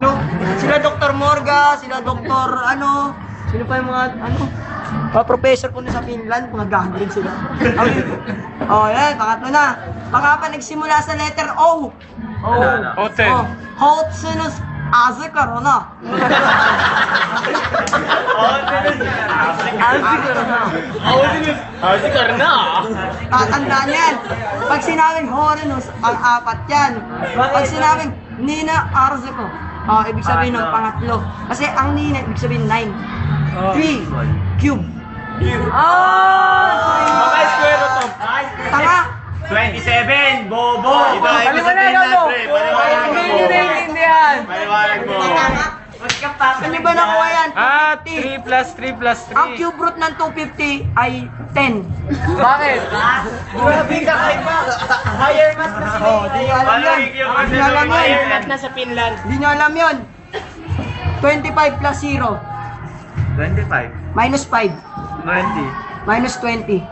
No? Sila Dr. Morga, sila Dr. ano, sino pa yung mga mga professor ko na sa Finland, mga gago rin sila. Oh, yan, pangatlo na. Baka pa nagsimula sa letter O. Hotel. Oh, Hotsunus Azukarona. Tatandaan yan. Pag sinabing Horenus, ang apat yan. Pag sinabing Nina Arzuko, ibig sabihin ng pangatlo. Kasi ang Nina, ibig sabihin 9. 3, cube. Mga square root of. Tanga! 27, bobo! Ito ay Paliwanag mo! Hindi naiintindihan! Paliwanag mo! Ano ba nakuha yan? 3 plus 3 plus 3. Ang cube root ng 250 ay 10. Bakit? Grabe ka kayo ba? Higher math na sila. Oh, di nyo alam yan. Di nyo alam Higher yan. math na sa Finland. Di nyo alam yun. 25 plus 0. 25. Minus 5. 20. Minus 20.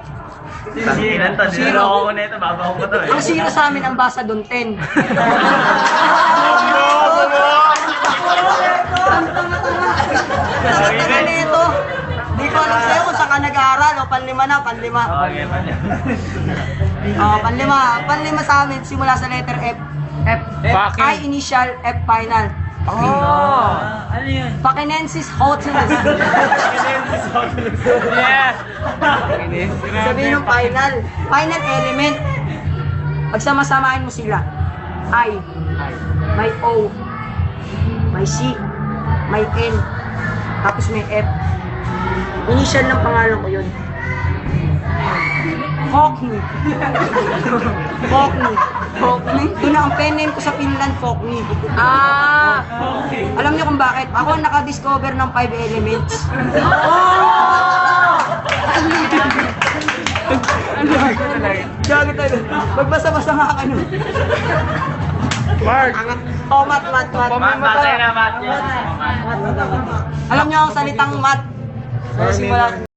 Tanginan to, niloloko ko na ito, babaho ko to eh. Ang 0 sa amin, ang basa doon 10. Tanga nito. Di ko alam sa'yo kung saan ka nag-aaral. O, panlima na, panlima. Okay, man. Panlima. Panlima sa amin, simula sa letter F. Fucking. I initial, F final. Ano yun? Pakinensis Hotulus. Yeah! Sabihin ng final. Final element. Pagsama-samahin mo sila. I. May O. May C. May N. Tapos may F. Initial ng pangalan ko yun. Fokni. Fokni. Fokni. Doon ang pen name ko sa Finland, Fokni. Alam niyo kung bakit? Ako ang naka-discover ng 5 elements. Gago tayo. Magbasa-basa nga ka nun. Mark! Oh, mat. Matay na, mat. Alam niyo ang salitang mat? Simula